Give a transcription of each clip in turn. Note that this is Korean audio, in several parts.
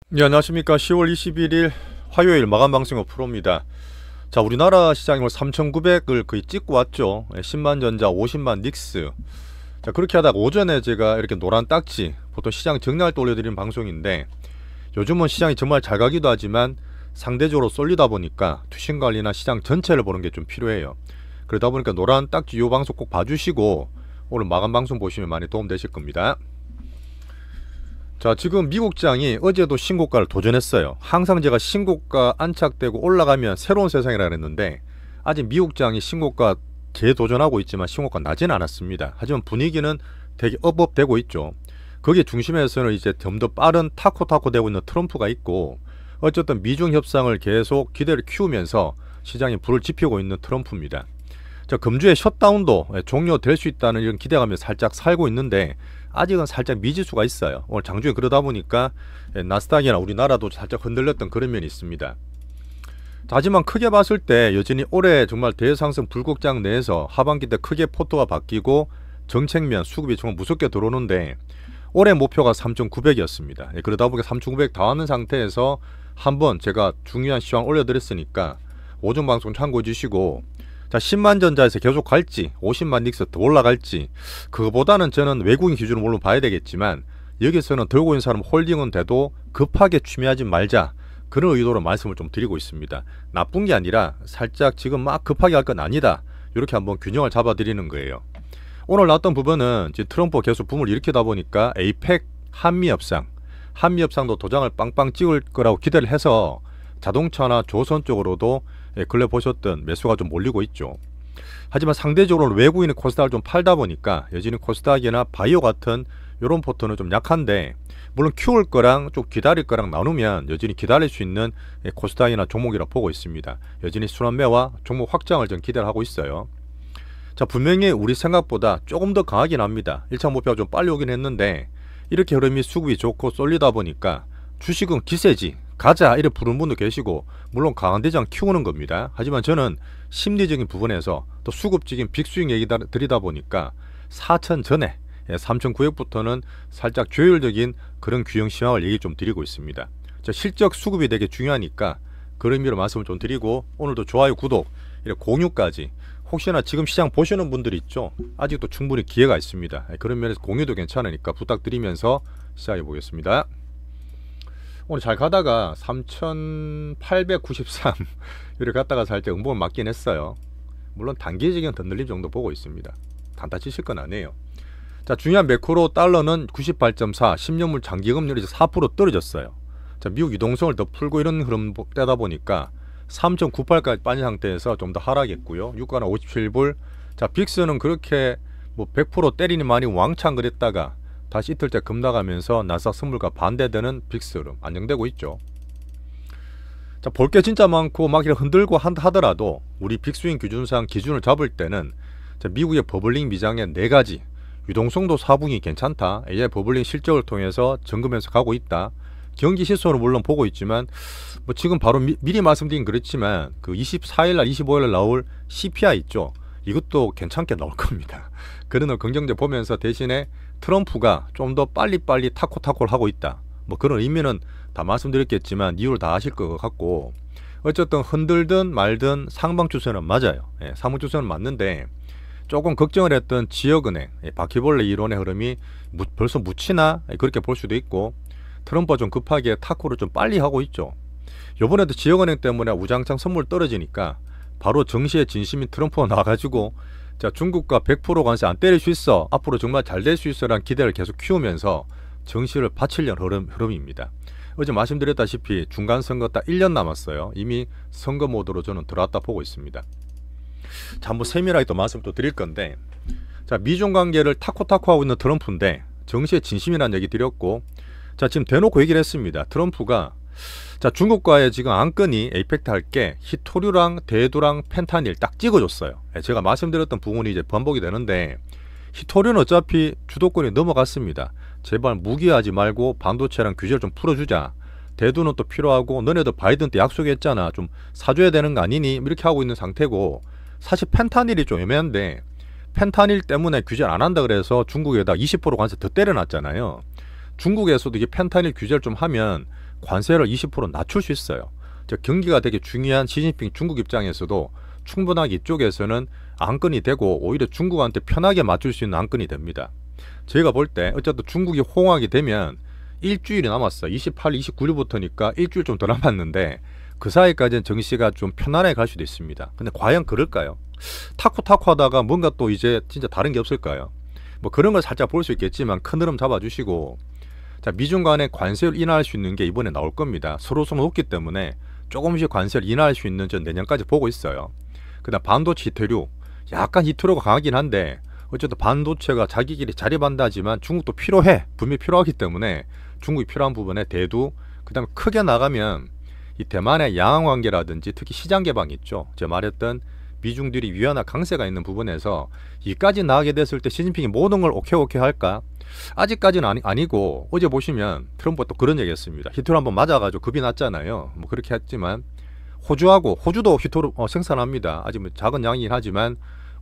네, 안녕하십니까. 10월 21일 화요일 마감방송 프로입니다. 자, 우리나라 시장이 3,900을 거의 찍고 왔죠. 10만 전자, 50만 닉스. 자, 그렇게 하다가 오전에 제가 이렇게 노란 딱지, 보통 시장 정리할 때 올려드리는 방송인데, 요즘은 시장이 정말 잘 가기도 하지만 상대적으로 쏠리다 보니까 투신 관리나 시장 전체를 보는 게 좀 필요해요. 그러다 보니까 노란 딱지 요 방송 꼭 봐주시고 오늘 마감 방송 보시면 많이 도움 되실 겁니다. 자, 지금 미국장이 어제도 신고가를 도전했어요. 항상 제가 신고가 안착되고 올라가면 새로운 세상이라 그랬는데, 아직 미국장이 신고가 재도전하고 있지만 신고가 나진 않았습니다. 하지만 분위기는 되게 업업되고 있죠. 거기에 중심에서는 이제 좀 더 빠른 타코타코 되고 있는 트럼프가 있고, 어쨌든 미중 협상을 계속 기대를 키우면서 시장에 불을 지피고 있는 트럼프입니다. 자, 금주의 셧다운도 종료될 수 있다는 이런 기대감에 살짝 살고 있는데, 아직은 살짝 미지수가 있어요. 오늘 장중에 그러다 보니까 나스닥이나 우리나라도 살짝 흔들렸던 그런 면이 있습니다. 하지만 크게 봤을 때 여전히 올해 정말 대상승 불국장 내에서 하반기 때 크게 포토가 바뀌고 정책면 수급이 정말 무섭게 들어오는데, 올해 목표가 3,900이었습니다. 그러다 보니까 3,900 다 왔는 상태에서 한번 제가 중요한 시황 올려드렸으니까 오전 방송 참고해 주시고, 자, 10만 전자에서 계속 갈지 50만 닉스 더 올라갈지, 그거보다는 저는 외국인 기준으로 물론 봐야 되겠지만 여기서는 들고 있는 사람 홀딩은 돼도 급하게 취매하지 말자, 그런 의도로 말씀을 좀 드리고 있습니다. 나쁜 게 아니라 살짝 지금 막 급하게 할 건 아니다, 이렇게 한번 균형을 잡아 드리는 거예요. 오늘 나왔던 부분은 이제 트럼프가 계속 붐을 일으키다 보니까 에이펙 한미협상도 도장을 빵빵 찍을 거라고 기대를 해서 자동차나 조선 쪽으로도 근래 보셨던 매수가 좀 몰리고 있죠. 하지만 상대적으로 외국인의 코스닥을 좀 팔다 보니까 여전히 코스닥이나 바이오 같은 이런 포트는 좀 약한데, 물론 키울 거랑 좀 기다릴 거랑 나누면 여전히 기다릴 수 있는 코스닥이나 종목이라 보고 있습니다. 여전히 순환매와 종목 확장을 좀 기대를 하고 있어요. 자, 분명히 우리 생각보다 조금 더 강하긴 합니다. 1차 목표가 좀 빨리 오긴 했는데, 이렇게 흐름이 수급이 좋고 쏠리다 보니까 주식은 기세지 가자 이래 부르는 분도 계시고, 물론 강한 대장 키우는 겁니다. 하지만 저는 심리적인 부분에서 또 수급적인 빅스윙 얘기 드리다 보니까 4천 전에 3,900부터는 살짝 조율적인 그런 규형 시황을 얘기 좀 드리고 있습니다. 자, 실적 수급이 되게 중요하니까 그런 의미로 말씀을 좀 드리고, 오늘도 좋아요, 구독, 이렇게 공유까지, 혹시나 지금 시장 보시는 분들이 있죠, 아직도 충분히 기회가 있습니다. 그런 면에서 공유도 괜찮으니까 부탁드리면서 시작해 보겠습니다. 오늘 잘 가다가 3,893 이렇게 갔다가 살짝 음봉을 맞긴 했어요. 물론 단기적인 덧늘림 정도 보고 있습니다. 단타 치실 건 아니에요. 자, 중요한 매크로 달러는 98.4, 10년물 장기금리율이 4% 떨어졌어요. 자, 미국 유동성을 더 풀고 이런 흐름 떼다 보니까 3.98까지 빠진 상태에서 좀 더 하락했고요. 유가는 57불. 자, 빅스는 그렇게 뭐 100% 때리니 많이 왕창 그랬다가 다시 이틀째 급락하면서 나스닥 선물과 반대되는 빅스 흐름 안정되고 있죠. 자, 볼 게 진짜 많고 막 이렇게 흔들고 하더라도 우리 빅스윙 기준상 기준을 잡을 때는, 자, 미국의 버블링 미장의 4가지, 유동성도 4분기 괜찮다, AI 버블링 실적을 통해서 점검해서 가고 있다, 경기 실손을 물론 보고 있지만, 뭐 지금 바로 미리 말씀드린 그렇지만 그 24일날 25일날 나올 CPI 있죠, 이것도 괜찮게 나올 겁니다. 그런 긍정적 보면서 대신에 트럼프가 좀 더 빨리빨리 타코타코를 하고 있다, 뭐 그런 의미는 다 말씀드렸겠지만 이유를 다 아실 것 같고, 어쨌든 흔들든 말든 상방 추세는 맞아요. 상방 추세는 맞는데, 조금 걱정을 했던 지역은행 바퀴벌레 이론의 흐름이 벌써 묻히나 그렇게 볼 수도 있고, 트럼프가 좀 급하게 타코를 좀 빨리 하고 있죠. 요번에도 지역은행 때문에 우장창 선물 떨어지니까 바로 정시의 진심인 트럼프가 나와가지고, 자, 중국과 100% 관세 안 때릴 수 있어, 앞으로 정말 잘 될 수 있어 라는 기대를 계속 키우면서 정시를 바치려는 흐름입니다. 어제 말씀드렸다시피 중간선거 딱 1년 남았어요. 이미 선거 모드로 저는 들어왔다 보고 있습니다. 자, 한번 세밀하게 또 말씀 또 드릴 건데, 자, 미중 관계를 타코타코 하고 있는 트럼프인데 정시의 진심이라는 얘기 드렸고, 자, 지금 대놓고 얘기를 했습니다. 트럼프가, 자, 중국과의 지금 안건이 에이펙트 할 게 히토류랑 대두랑 펜타닐 딱 찍어줬어요. 제가 말씀드렸던 부분이 이제 반복이 되는데, 히토류는 어차피 주도권이 넘어갔습니다. 제발 무기하지 말고 반도체랑 규제를 좀 풀어주자. 대두는 또 필요하고, 너네도 바이든 때 약속했잖아, 좀 사줘야 되는 거 아니니, 이렇게 하고 있는 상태고, 사실 펜타닐이 좀 애매한데, 펜타닐 때문에 규제를 안 한다 그래서 중국에다 20% 관세 더 때려놨잖아요. 중국에서도 이게 펜타닐 규제를 좀 하면 관세를 20% 낮출 수 있어요. 즉 경기가 되게 중요한 시진핑 중국 입장에서도 충분하게 이쪽에서는 안건이 되고 오히려 중국한테 편하게 맞출 수 있는 안건이 됩니다. 저희가 볼 때 어쨌든 중국이 호응하게 되면 일주일이 남았어요. 28일, 29일부터니까 일주일 좀 더 남았는데 그 사이까지는 정시가 좀 편안하게 갈 수도 있습니다. 근데 과연 그럴까요? 타쿠타쿠 하다가 뭔가 또 이제 진짜 다른 게 없을까요? 뭐 그런 걸 살짝 볼 수 있겠지만 큰 흐름 잡아주시고, 자, 미중 간의 관세를 인하할 수 있는 게 이번에 나올 겁니다. 서로서로 높기 때문에 조금씩 관세를 인하할 수 있는 전 내년까지 보고 있어요. 그다음 반도체 히토류, 약간 히토류가 강하긴 한데 어쨌든 반도체가 자기끼리 자립한다지만 중국도 필요해, 분명히 필요하기 때문에 중국이 필요한 부분에 대두. 그다음에 크게 나가면 이 대만의 양안 관계라든지 특히 시장 개방 있죠. 제가 말했던 미중들이 위안화 강세가 있는 부분에서 이까지 나가게 됐을 때 시진핑이 모든 걸 오케이 할까? 아직까지는 아니고, 어제 보시면 트럼프가 또 그런 얘기 했습니다. 히토류 한번 맞아가지고 급이 났잖아요. 뭐 그렇게 했지만 호주도 히토류 생산합니다. 아직 뭐 작은 양이긴 하지만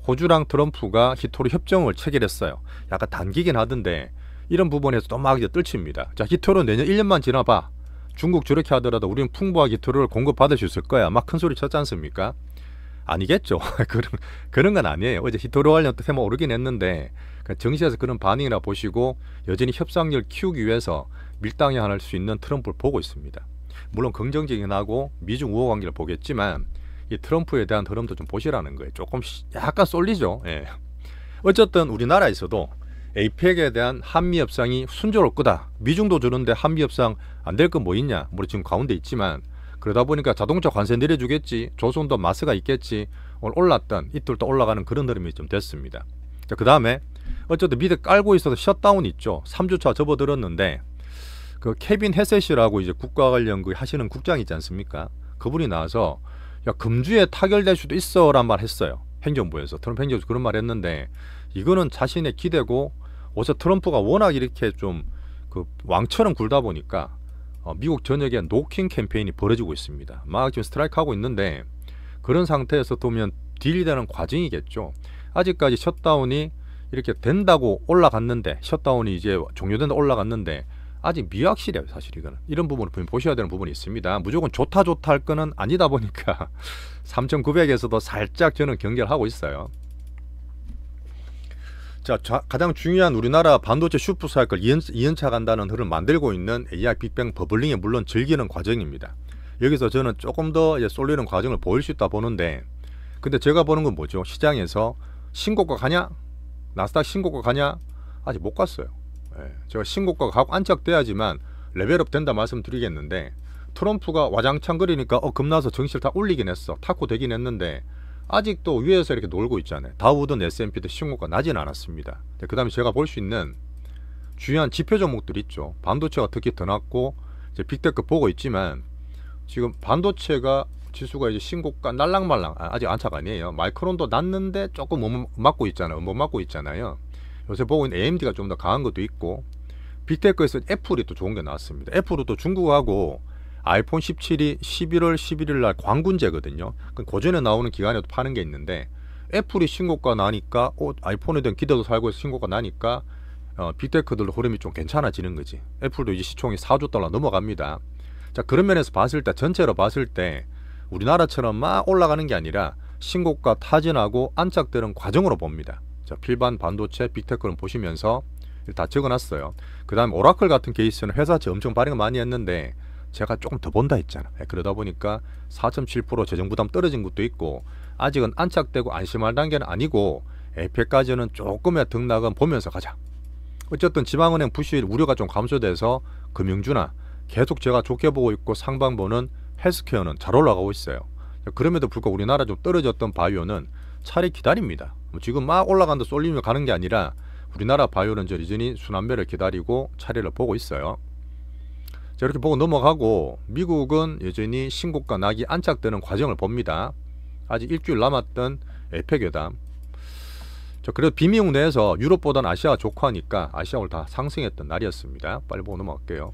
호주랑 트럼프가 히토류 협정을 체결했어요. 약간 단기긴 하던데 이런 부분에서 또 막 이제 뜰칩니다. 자, 히토류 내년 1년만 지나봐. 중국 저렇게 하더라도 우리는 풍부하게 히토류를 공급받을 수 있을 거야. 막 큰 소리 쳤지 않습니까? 아니겠죠. 그런 건 아니에요. 어제 히토류 관련 테마 오르긴 했는데 정시에서 그런 반응이라 보시고 여전히 협상력을 키우기 위해서 밀당을 할 수 있는 트럼프를 보고 있습니다. 물론 긍정적이긴 하고 미중 우호 관계를 보겠지만 이 트럼프에 대한 흐름도 좀 보시라는 거예요. 조금 약간 쏠리죠. 예. 어쨌든 우리나라에서도 에이펙에 대한 한미 협상이 순조로울 거다. 미중도 저런데 한미 협상 안 될 건 뭐 있냐. 물론 지금 가운데 있지만 그러다 보니까 자동차 관세 내려주겠지, 조선도 마스가 있겠지, 오늘 올랐던 이틀 또 올라가는 그런 흐름이 좀 됐습니다. 자, 그 다음에 어쨌든 밑에 깔고 있어서 셧다운 있죠. 3주차 접어들었는데 그 케빈 헤셋이라고 이제 국가 관련 그 하시는 국장 있지 않습니까? 그분이 나와서 야, 금주에 타결될 수도 있어 란 말 했어요. 행정부에서. 트럼프 행정부에서 그런 말 했는데 이거는 자신의 기대고, 어제 트럼프가 워낙 이렇게 좀 그 왕처럼 굴다 보니까 미국 전역에 노킹 캠페인이 벌어지고 있습니다. 막 지금 스트라이크 하고 있는데 그런 상태에서 보면 딜이 되는 과정이겠죠. 아직까지 셧다운이 이렇게 된다고 올라갔는데, 셧다운이 이제 종료된다 올라갔는데 아직 미확실해요. 사실 이거는 이런 부분을 보셔야 되는 부분이 있습니다. 무조건 좋다 할 거는 아니다 보니까 3,900에서도 살짝 저는 경계하고 있어요. 자, 가장 중요한 우리나라 반도체 슈퍼사이클 2연차 간다는 흐름을 만들고 있는 AI 빅뱅 버블링이 물론 즐기는 과정입니다. 여기서 저는 조금 더 쏠리는 과정을 보일 수 있다 보는데, 근데 제가 보는 건 뭐죠? 시장에서 신고가 가냐? 나스닥 신고가 가냐? 아직 못 갔어요. 제가 신고가가 가고 안착돼야지만 레벨업 된다 말씀드리겠는데, 트럼프가 와장창 거리니까 겁나서 정시를 다 올리긴 했어. 타코 되긴 했는데 아직도 위에서 이렇게 놀고 있잖아요. 다우든 S&P도 신고가 나진 않았습니다. 그 다음에 제가 볼 수 있는 중요한 지표 종목들 있죠. 반도체가 특히 더 낮고 이제 빅테크 보고 있지만 지금 반도체가 지수가 이제 신고가 날랑말랑, 아직 안착 아니에요. 마이크론도 낮는데 조금 못 맞고 있잖아요. 요새 보고 있는 AMD가 좀 더 강한 것도 있고, 빅테크에서 애플이 또 좋은 게 나왔습니다. 애플은 또 중국하고 아이폰 17이 11월 11일 날 광군제거든요. 그 전에 나오는 기간에도 파는 게 있는데 애플이 신고가 나니까 아이폰에 대한 기대도 살고 해서 신고가 나니까 빅테크들 흐름이 좀 괜찮아지는 거지. 애플도 이제 시총이 4조 달러 넘어갑니다. 자, 그런 면에서 봤을 때, 전체로 봤을 때 우리나라처럼 막 올라가는 게 아니라 신고가 타진하고 안착되는 과정으로 봅니다. 자, 필반 반도체 빅테크를 보시면서 다 적어놨어요. 그 다음에 오라클 같은 케이스는 회사채 엄청 발행을 많이 했는데 제가 조금 더 본다 했잖아. 그러다 보니까 4.7% 재정부담 떨어진 것도 있고, 아직은 안착되고 안심할 단계는 아니고 에이펙까지는 조금의 등락은 보면서 가자. 어쨌든 지방은행 부실 우려가 좀 감소돼서 금융주나 계속 제가 좋게 보고 있고, 상반부는 헬스케어는 잘 올라가고 있어요. 그럼에도 불구하고 우리나라 좀 떨어졌던 바이오는 차례 기다립니다. 지금 막 올라간다 쏠리면 가는 게 아니라 우리나라 바이오는 여전히 순환매를 기다리고 차례를 보고 있어요. 자, 이렇게 보고 넘어가고, 미국은 여전히 신고가 나기 안착되는 과정을 봅니다. 아직 일주일 남았던 에펙 회담. 자, 그래도 비미국 내에서 유럽보다는 아시아가 좋고 하니까 아시아 오늘 다 상승했던 날이었습니다. 빨리 보고 넘어갈게요.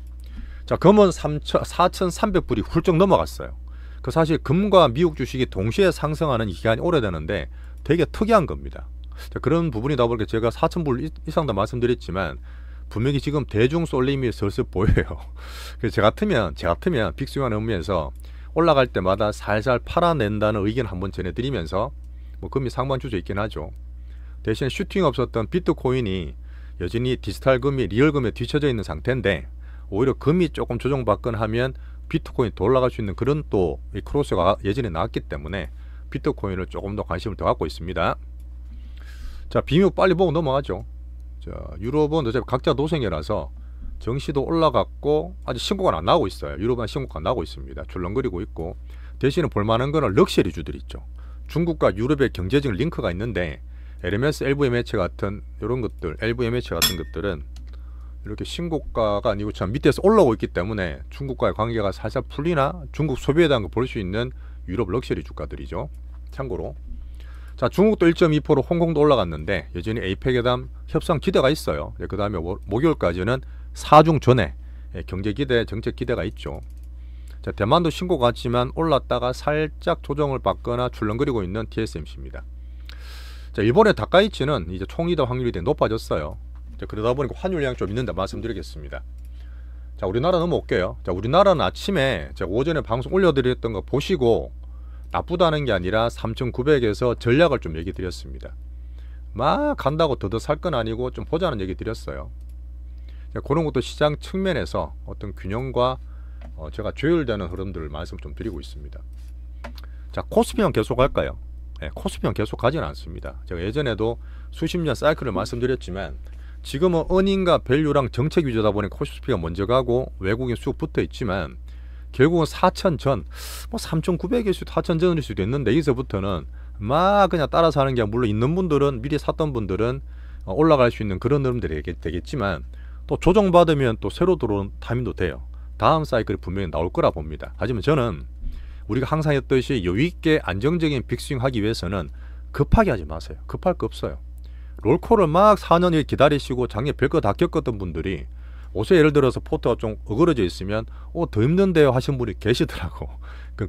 자, 금은 4,300불이 훌쩍 넘어갔어요. 그 사실 금과 미국 주식이 동시에 상승하는 기간이 오래되는데 되게 특이한 겁니다. 자, 그런 부분이다 보니까 제가 4,000불 이상도 말씀드렸지만 분명히 지금 대중 쏠림이 슬슬 보여요. 그래서 제 같으면 빅스윙하는 의미에서 올라갈 때마다 살살 팔아낸다는 의견 한번 전해드리면서 뭐 금리 상방 주저 있긴 하죠. 대신 슈팅 없었던 비트코인이 여전히 디지털 금이 리얼 금에 뒤쳐져 있는 상태인데 오히려 금이 조금 조정받거나 하면 비트코인이 더 올라갈 수 있는 그런 또 크로스가 예전에 나왔기 때문에 비트코인을 조금 더 관심을 더 갖고 있습니다. 자, 비묘 빨리 보고 넘어가죠. 자, 유럽은 어차피 각자 도생이라서 정시도 올라갔고 아직 신고가 안 나오고 있어요. 유럽은 신고가 안 나오고 있습니다. 출렁거리고 있고, 대신에 볼만한 거는 럭셔리주들 있죠. 중국과 유럽의 경제적 링크가 있는데 LMS, LVMH 같은 이런 것들, LVMH 같은 것들은 이렇게 신고가가 아니고 참 밑에서 올라오고 있기 때문에 중국과의 관계가 살살 풀리나 중국 소비에 대한 거 볼 수 있는 유럽 럭셔리 주가들이죠. 참고로 자, 중국도 1.2%, 홍콩도 올라갔는데 여전히 에이펙 회담 협상 기대가 있어요. 그 다음에 목요일까지는 사중 전에 경제 기대, 정책 기대가 있죠. 자, 대만도 신고 같지만 올랐다가 살짝 조정을 받거나 출렁거리고 있는 TSMC입니다. 자, 일본의 다카이치는 이제 총리도 확률이 되게 높아졌어요. 자, 그러다 보니까 환율 양이 좀 있는데 말씀드리겠습니다. 자, 우리나라 넘어올게요. 자, 우리나라는 아침에 제가 오전에 방송 올려드렸던 거 보시고 나쁘다는 게 아니라 3,900에서 전략을 좀 얘기 드렸습니다. 막 간다고 더더 살 건 아니고 좀 보자는 얘기 드렸어요. 자, 그런 것도 시장 측면에서 어떤 균형과 제가 조율되는 흐름들을 말씀 좀 드리고 있습니다. 자, 코스피만 계속 할까요? 네, 코스피만 계속 가지는 않습니다. 제가 예전에도 수십 년 사이클을 말씀드렸지만 지금은 어닝과 밸류랑 정책 위주다 보니 코스피가 먼저 가고 외국인 쑥 붙어 있지만 결국은 4,000 전, 뭐 3,900일 수도 4,000 전일 수도 있는데 여기서부터는 막 그냥 따라서 하는 게 물론 있는 분들은 미리 샀던 분들은 올라갈 수 있는 그런 흐름들이 되겠지만 또 조정받으면 또 새로 들어오는 타이밍도 돼요. 다음 사이클이 분명히 나올 거라 봅니다. 하지만 저는 우리가 항상 했듯이 여유있게 안정적인 빅스윙 하기 위해서는 급하게 하지 마세요. 급할 거 없어요. 롤코를 막 4년을 기다리시고 작년에 별거 다 겪었던 분들이 옷에 예를 들어서 포트가 좀 어그러져 있으면 더 힘든데요 하신 분이 계시더라고.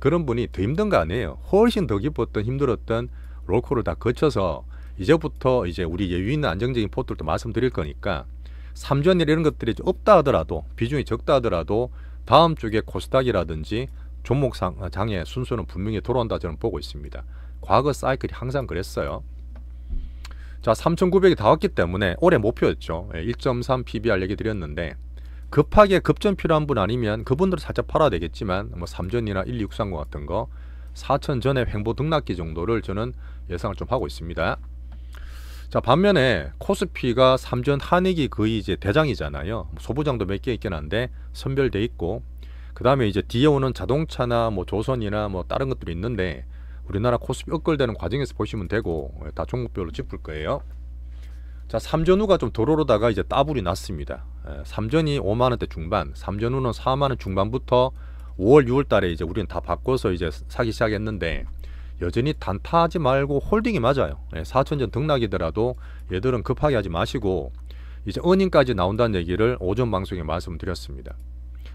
그런 분이 더 힘든 거 아니에요. 훨씬 더 깊었던 힘들었던 롤코를 다 거쳐서 이제부터 이제 우리 여유 있는 안정적인 포트도 말씀드릴 거니까 3전일 이런 것들이 없다 하더라도 비중이 적다 하더라도 다음 주에 코스닥이라든지 종목장의 순서는 분명히 돌아온다 저는 보고 있습니다. 과거 사이클이 항상 그랬어요. 자, 3,900이 다 왔기 때문에 올해 목표였죠. 1.3 PBR 얘기 드렸는데 급하게 급전 필요한 분 아니면 그분들은 살짝 팔아야 되겠지만 뭐 3전이나 1260 같은 거 4,000 전에 횡보 등락기 정도를 저는 예상을 좀 하고 있습니다. 자, 반면에 코스피가 3전 한익이 거의 이제 대장이잖아요. 소부장도 몇 개 있긴 한데 선별돼 있고 그 다음에 이제 뒤에 오는 자동차나 뭐 조선이나 뭐 다른 것들이 있는데 우리나라 코스피 업글되는 과정에서 보시면 되고 다 종목별로 짚을 거예요. 자, 3전 후가 좀 도로로다가 이제 따블이 났습니다. 3전이 5만원대 중반, 3전 후는 4만원 중반부터 5월 6월 달에 이제 우리는 다 바꿔서 이제 사기 시작했는데 여전히 단타하지 말고 홀딩이 맞아요. 4,000전 등락이더라도 얘들은 급하게 하지 마시고 이제 어닝까지 나온다는 얘기를 오전 방송에 말씀드렸습니다.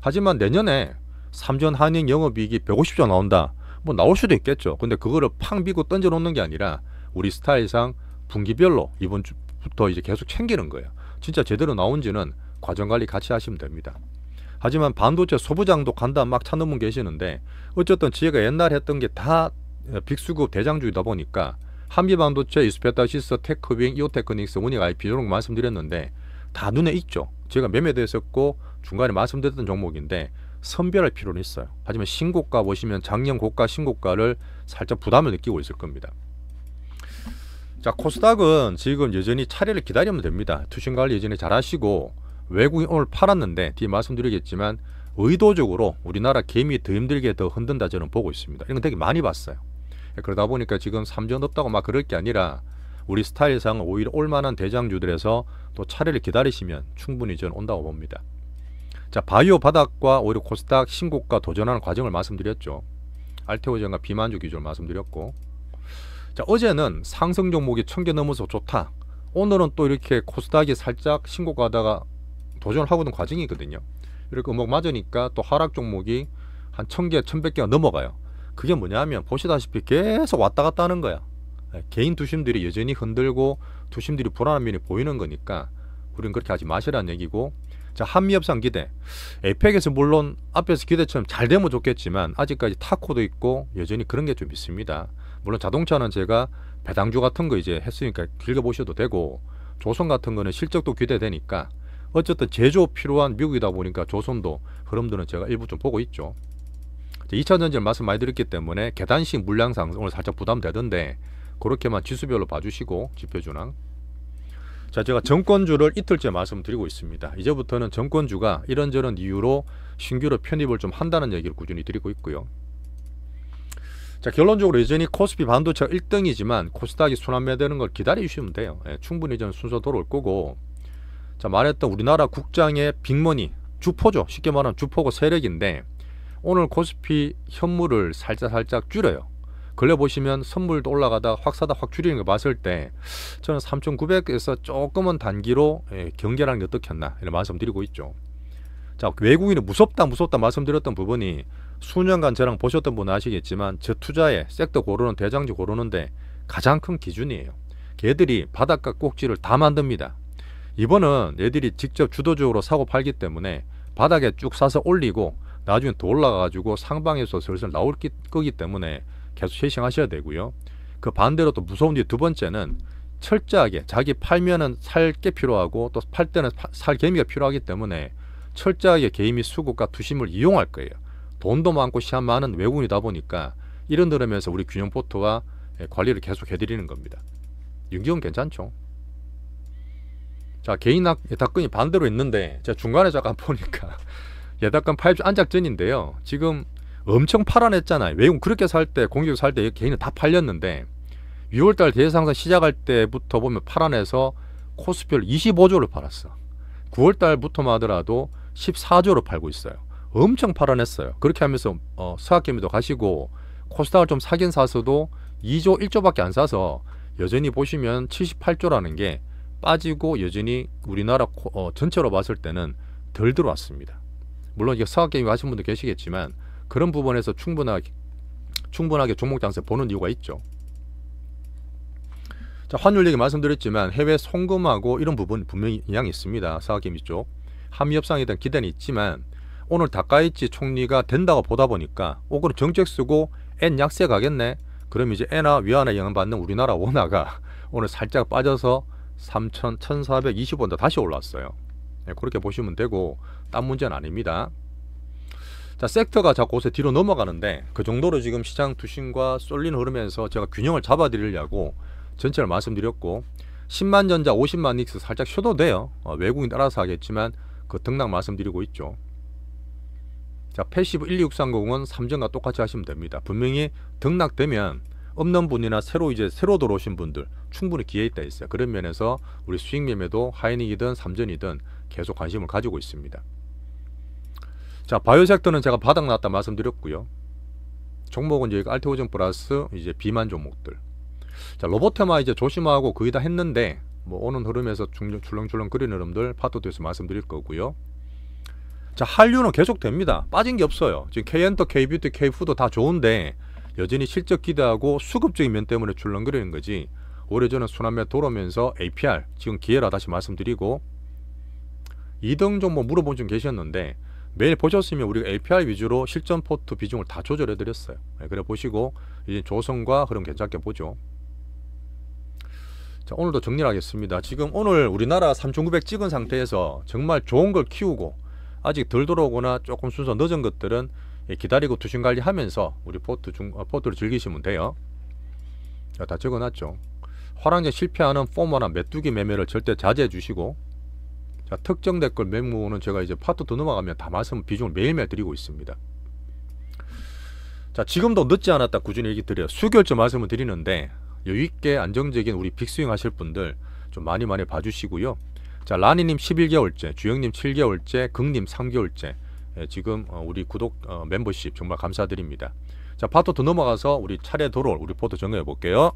하지만 내년에 3전 한익 영업이익이 150조 나온다. 뭐 나올 수도 있겠죠. 근데 그거를 팡 비고 던져 놓는 게 아니라 우리 스타일상 분기별로 이번 주부터 이제 계속 챙기는 거예요. 진짜 제대로 나온지는 과정관리 같이 하시면 됩니다. 하지만 반도체 소부장도 간다 막 찾는 분 계시는데 어쨌든 지혜가 옛날 했던 게 다 빅수급 대장주이다 보니까 한미반도체, 이스페타시스, 테크윙, 이오테크닉스, 우닉 IP 이런 거 말씀드렸는데 다 눈에 있죠. 제가 매매됐었고 중간에 말씀드렸던 종목인데 선별할 필요는 있어요. 하지만 신고가 보시면 작년 고가 신고가를 살짝 부담을 느끼고 있을 겁니다. 자, 코스닥은 지금 여전히 차례를 기다리면 됩니다. 투신관리 여전히 잘 하시고 외국인 오늘 팔았는데 뒤에 말씀드리겠지만 의도적으로 우리나라 개미 더 힘들게 더 흔든다 저는 보고 있습니다. 이런 거 되게 많이 봤어요. 그러다 보니까 지금 3전 없다고 막 그럴 게 아니라 우리 스타일상 오히려 올만한 대장주들에서 또 차례를 기다리시면 충분히 저는 온다고 봅니다. 자, 바이오 바닥과 오히려 코스닥 신고가 도전하는 과정을 말씀드렸죠. 알테오젠과 비만주 기준을 말씀드렸고, 자, 어제는 상승 종목이 1000개 넘어서 좋다. 오늘은 또 이렇게 코스닥이 살짝 신고가다가 도전을 하고 있는 과정이거든요. 이렇게 음악 맞으니까 또 하락 종목이 한 1000개, 1100개가 넘어가요. 그게 뭐냐면 보시다시피 계속 왔다 갔다 하는 거야. 개인 투심들이 여전히 흔들고 투심들이 불안한 면이 보이는 거니까 우린 그렇게 하지 마시라는 얘기고. 자, 한미 협상 기대. 에이펙에서 물론 앞에서 기대처럼 잘 되면 좋겠지만 아직까지 타코도 있고 여전히 그런 게 좀 있습니다. 물론 자동차는 제가 배당주 같은 거 이제 했으니까 길게 보셔도 되고, 조선 같은 거는 실적도 기대되니까 어쨌든 제조 필요한 미국이다 보니까 조선도 흐름들은 제가 일부 좀 보고 있죠. 2차 전지를 말씀 많이 드렸기 때문에 계단식 물량 상승 오늘 살짝 부담되던데 그렇게만 지수별로 봐주시고, 지표주랑. 자, 제가 정권주를 이틀째 말씀드리고 있습니다. 이제부터는 정권주가 이런저런 이유로 신규로 편입을 좀 한다는 얘기를 꾸준히 드리고 있고요. 자, 결론적으로 여전히 코스피 반도체가 1등이지만 코스닥이 순환매되는 걸 기다려주시면 돼요. 충분히 저는 순서 돌아올 거고. 자, 말했던 우리나라 국장의 빅머니, 주포죠. 쉽게 말하면 주포고 세력인데 오늘 코스피 현물을 살짝 줄여요. 근래 보시면 선물도 올라가다 확 사다 확 줄이는 거 봤을 때 저는 3,900에서 조금은 단기로 경계라는 게 어떻겠나 이런 말씀드리고 있죠. 자, 외국인은 무섭다 말씀드렸던 부분이 수년간 저랑 보셨던 분은 아시겠지만 저 투자에 섹터 고르는 대장주 고르는데 가장 큰 기준이에요. 걔들이 바닷가 꼭지를 다 만듭니다. 이번은 얘들이 직접 주도적으로 사고 팔기 때문에 바닥에 쭉 사서 올리고 나중에 더 올라가가지고 상방에서 슬슬 나올 거기 때문에 계속 쉐이싱하셔야 되고요. 그 반대로 또 무서운 게 두 번째는 철저하게 자기 팔면은 살 게 필요하고 또 팔 때는 살 개미가 필요하기 때문에 철저하게 개미 수급과 투심을 이용할 거예요. 돈도 많고 시간 많은 외국인이다 보니까 이런 흐름에서 우리 균형포트가 관리를 계속 해드리는 겁니다. 윤기훈 괜찮죠? 자, 개인 예탁근이 반대로 있는데 제가 중간에 잠깐 보니까 예탁근 파입 안작전인데요. 지금 엄청 팔아냈잖아요. 외국 그렇게 살 때 공격 살 때 개인은 다 팔렸는데 6월달 대상상 시작할 때부터 보면 팔아내서 코스피를 25조를 팔았어. 9월달부터만 하더라도 14조를 팔고 있어요. 엄청 팔아냈어요. 그렇게 하면서 서학개미도 가시고 코스닥을 좀 사긴 사서도 2조 1조밖에 안 사서 여전히 보시면 78조라는 게 빠지고 여전히 우리나라 전체로 봤을 때는 덜 들어왔습니다. 물론 이게 서학개미 가신 분도 계시겠지만 그런 부분에서 충분하게 종목 장세 보는 이유가 있죠. 자, 환율 얘기 말씀드렸지만 해외 송금하고 이런 부분 분명히 영향이 있습니다. 서학개미 쪽 한미 협상에 대한 기대는 있지만 오늘 다카이치 총리가 된다고 보다 보니까 그럼 정책 쓰고 엔 약세 가겠네. 그럼 이제 엔화 위안화 영향받는 우리나라 원화가 오늘 살짝 빠져서 3,1420원도 다시 올랐어요. 그렇게 보시면 되고 딴 문제는 아닙니다. 자, 섹터가 자꾸 곳에 뒤로 넘어가는데 그 정도로 지금 시장 투심과 쏠린 흐름에서 제가 균형을 잡아 드리려고 전체를 말씀드렸고 10만 전자 50만 닉스 살짝 쉬어도 돼요. 외국인 따라서 하겠지만 그 등락 말씀드리고 있죠. 자, 패시브 12630은 삼전과 똑같이 하시면 됩니다. 분명히 등락되면 없는 분이나 새로 들어오신 분들 충분히 기회 있다 있어요. 그런 면에서 우리 수익 매매도 하이닉이든 삼전이든 계속 관심을 가지고 있습니다. 자, 바이오 섹터는 제가 바닥 났다 말씀드렸고요. 종목은 이제 알테오젠 플러스 이제 비만 종목들. 자, 로보테마 이제 조심하고 거의 다 했는데 뭐 오는 흐름에서 출렁출렁 거리는 흐름들 파토도에서 말씀드릴 거고요. 자, 한류는 계속 됩니다. 빠진 게 없어요. 지금 K엔터, K뷰티, K푸드 다 좋은데 여전히 실적 기대하고 수급적인 면 때문에 출렁거리는 거지. 오래전에 순환매 돌아오면서 APR 지금 기회라 다시 말씀드리고 2등 종목 물어본 분 계셨는데 매일 보셨으면 우리가 APR 위주로 실전 포트 비중을 다 조절해 드렸어요. 그래 보시고 이제 조선과 흐름 괜찮게 보죠. 자, 오늘도 정리를 하겠습니다. 지금 오늘 우리나라 3,900 찍은 상태에서 정말 좋은 걸 키우고 아직 덜 들어오거나 조금 순서 늦은 것들은 기다리고 투심 관리하면서 우리 포트를 즐기시면 돼요. 자, 다 적어놨죠. 화랑제 실패하는 포머나 메뚜기 매매를 절대 자제해 주시고, 자, 특정 댓글 매무는 제가 이제 파트 더 넘어가면 다 말씀 비중을 매일매일 드리고 있습니다. 자, 지금도 늦지 않았다 꾸준히 얘기 드려요. 수개월째 말씀을 드리는데 여유있게 안정적인 우리 빅스윙 하실 분들 좀 많이 봐주시고요. 자, 라니님 11개월째, 주영님 7개월째, 긍님 3개월째 지금 우리 구독 멤버십 정말 감사드립니다. 자, 파트 더 넘어가서 우리 차례 돌아올 우리 포트 정리해 볼게요.